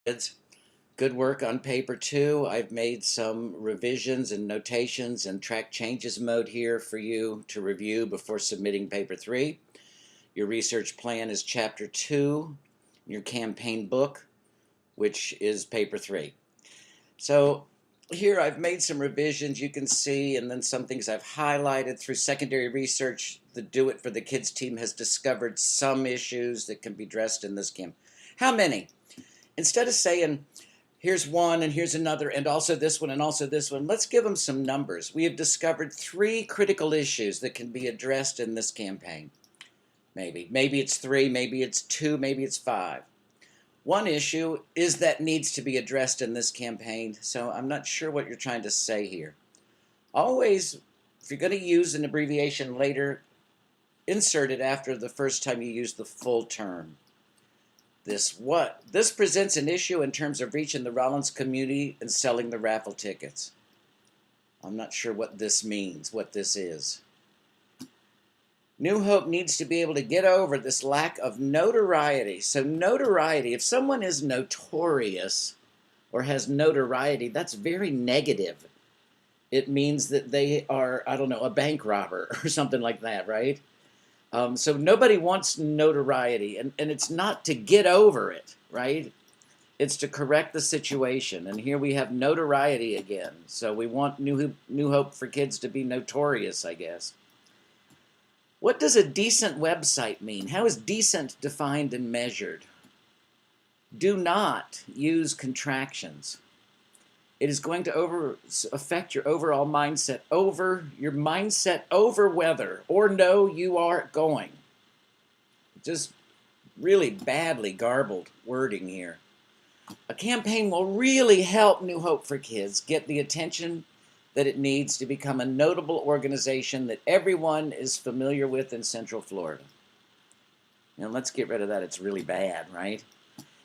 Kids. Good work on paper 2. I've made some revisions and notations and track changes mode here for you to review before submitting paper 3. Your research plan is chapter 2, your campaign book, which is paper 3. So here I've made some revisions you can see, and then some things I've highlighted through secondary research. The Do It for the Kids team has discovered some issues that can be addressed in this campaign. How many? Instead of saying, here's one and here's another and also this one and also this one, let's give them some numbers. We have discovered 3 critical issues that can be addressed in this campaign. Maybe it's 3, maybe it's 2, maybe it's 5. One issue is that needs to be addressed in this campaign, so I'm not sure what you're trying to say here. Always, if you're going to use an abbreviation later, insert it after the first time you use the full term. This presents an issue in terms of reaching the Rollins community and selling the raffle tickets. I'm not sure what this means, what this is. New Hope needs to be able to get over this lack of notoriety. So notoriety, if someone is notorious or has notoriety, that's very negative. It means that they are, I don't know, a bank robber or something like that, right? So nobody wants notoriety, and it's not to get over it, right? It's to correct the situation. And here we have notoriety again. So we want New Hope for Kids to be notorious, I guess. What does a decent website mean? How is decent defined and measured? Do not use contractions. It is going to affect your overall mindset over whether or no you are going. Just really badly garbled wording here. A campaign will really help New Hope for Kids get the attention that it needs to become a notable organization that everyone is familiar with in Central Florida. Now let's get rid of that. It's really bad, right?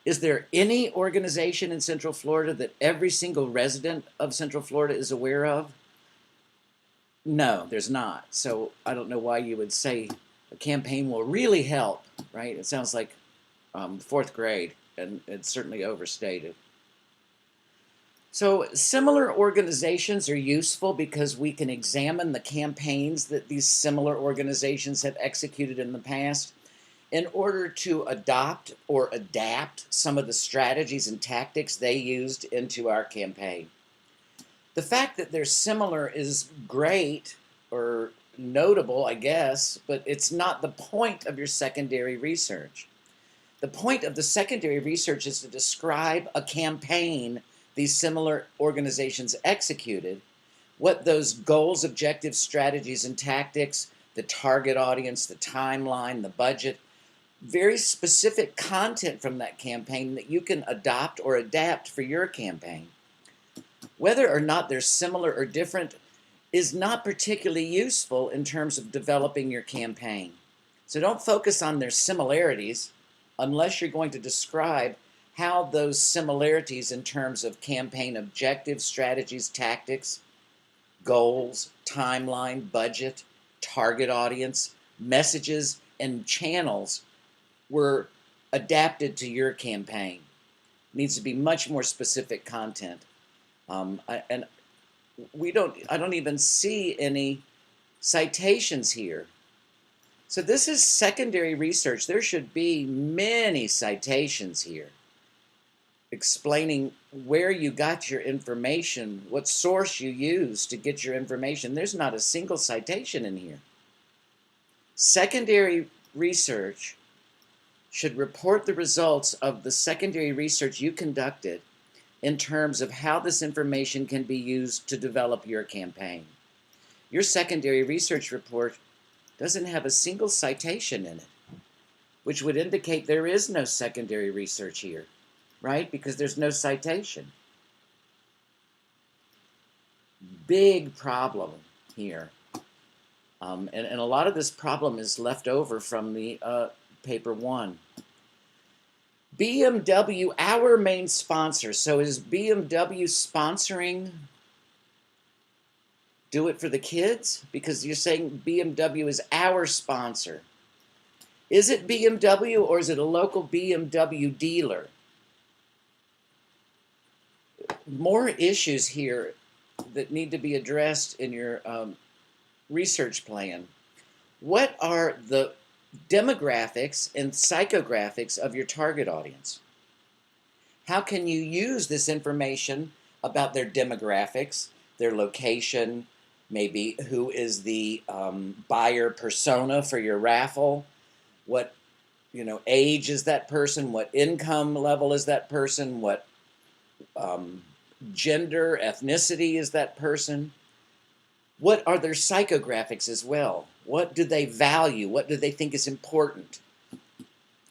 Is there any organization in Central Florida that every single resident of Central Florida is aware of? No, there's not. So I don't know why you would say a campaign will really help, right? It sounds like 4th grade, and it's certainly overstated. So similar organizations are useful because we can examine the campaigns that these similar organizations have executed in the past in order to adopt or adapt some of the strategies and tactics they used into our campaign. The fact that they're similar is great or notable, I guess, but it's not the point of your secondary research. The point of the secondary research is to describe a campaign these similar organizations executed, what those goals, objectives, strategies, and tactics, the target audience, the timeline, the budget, very specific content from that campaign that you can adopt or adapt for your campaign. Whether or not they're similar or different is not particularly useful in terms of developing your campaign. So don't focus on their similarities unless you're going to describe how those similarities in terms of campaign objectives, strategies, tactics, goals, timeline, budget, target audience, messages, and channels were adapted to your campaign. It needs to be much more specific content. I don't even see any citations here. So this is secondary research. There should be many citations here explaining where you got your information, what source you used to get your information. There's not a single citation in here. Secondary research should report the results of the secondary research you conducted in terms of how this information can be used to develop your campaign. Your secondary research report doesn't have a single citation in it, which would indicate there is no secondary research here, right? Because there's no citation. Big problem here. And a lot of this problem is left over from the paper 1. BMW, our main sponsor. So is BMW sponsoring Do It for the Kids? Because you're saying BMW is our sponsor. Is it BMW or is it a local BMW dealer? more issues here that need to be addressed in your research plan. What are the demographics and psychographics of your target audience? How can you use this information about their demographics, their location, maybe who is the buyer persona for your raffle, what age is that person, what income level is that person, what um, gender, ethnicity is that person, what are their psychographics as well? What do they value? What do they think is important?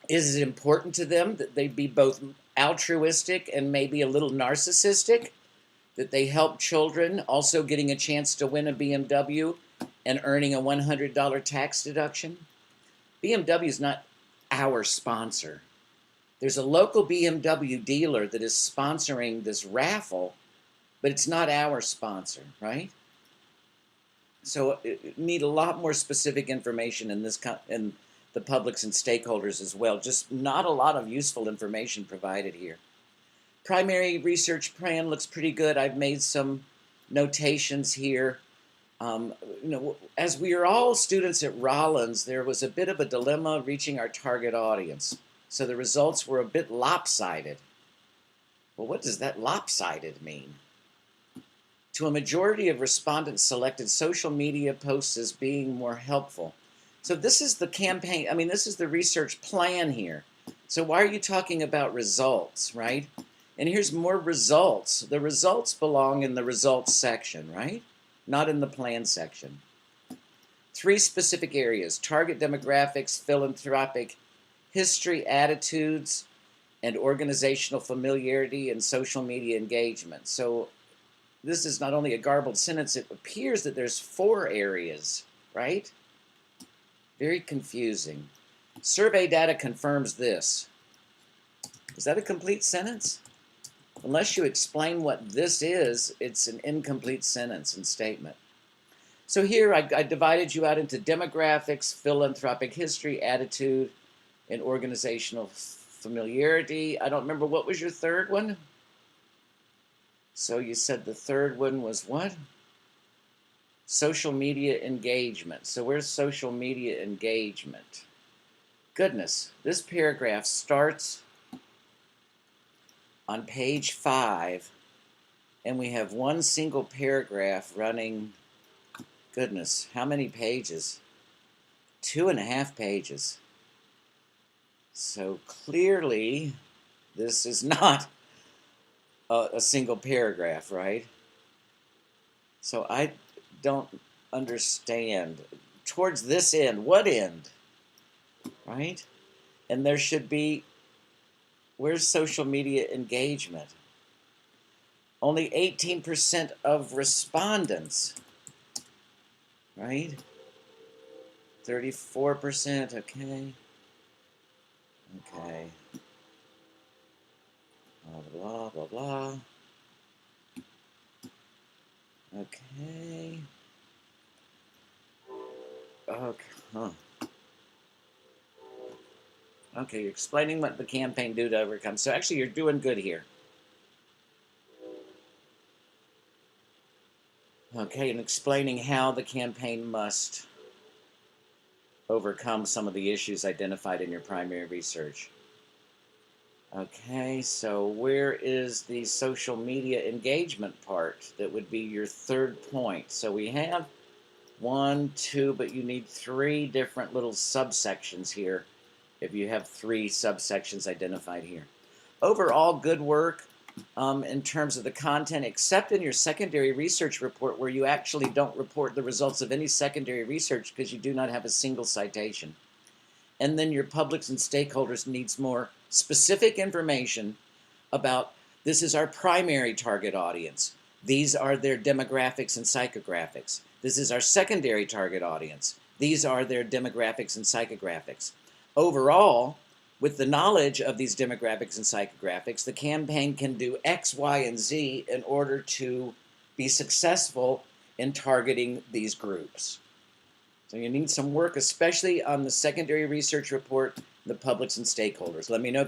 Is it important to them that they be both altruistic and maybe a little narcissistic? That they help children also getting a chance to win a BMW and earning a $100 tax deduction? BMW is not our sponsor. There's a local BMW dealer that is sponsoring this raffle, but it's not our sponsor, right? So it need a lot more specific information in in the publics and stakeholders as well. Just not a lot of useful information provided here. Primary research plan looks pretty good. I've made some notations here. As we are all students at Rollins, there was a bit of a dilemma reaching our target audience. So the results were a bit lopsided. Well, what does that lopsided mean? To a majority of respondents selected social media posts as being more helpful. So this is the campaign, this is the research plan here. So why are you talking about results, right? And here's more results. The results belong in the results section, right? Not in the plan section. 3 specific areas: target demographics, philanthropic history, attitudes, and organizational familiarity and social media engagement. So this is not only a garbled sentence, it appears that there's 4 areas, right? Very confusing. Survey data confirms this. Is that a complete sentence? Unless you explain what this is, it's an incomplete sentence and statement. So here I divided you out into demographics, philanthropic history, attitude, and organizational familiarity. I don't remember, what was your third one? So you said the third one was what? Social media engagement. So where's social media engagement? Goodness, this paragraph starts on page 5, and we have one single paragraph running, goodness, how many pages? 2.5 pages. So clearly, this is not a single paragraph, right? So I don't understand. Towards this end, what end? Right? And there should be, where's social media engagement? Only 18% of respondents, right? 34%, okay. Okay. Blah, blah, blah. Okay. Okay. Huh. Okay, you're explaining what the campaign do to overcome. So actually, you're doing good here. Okay, and explaining how the campaign must overcome some of the issues identified in your primary research. Okay, so where is the social media engagement part? That would be your third point. So we have 1, 2, but you need 3 different little subsections here if you have 3 subsections identified here. Overall, good work in terms of the content, except in your secondary research report, where you actually don't report the results of any secondary research because you do not have a single citation. And then your publics and stakeholders needs more specific information about, this is our primary target audience. These are their demographics and psychographics. This is our secondary target audience. These are their demographics and psychographics. Overall, with the knowledge of these demographics and psychographics, the campaign can do X, Y, and Z in order to be successful in targeting these groups. So you need some work, especially on the secondary research report, the publics and stakeholders. Let me know if you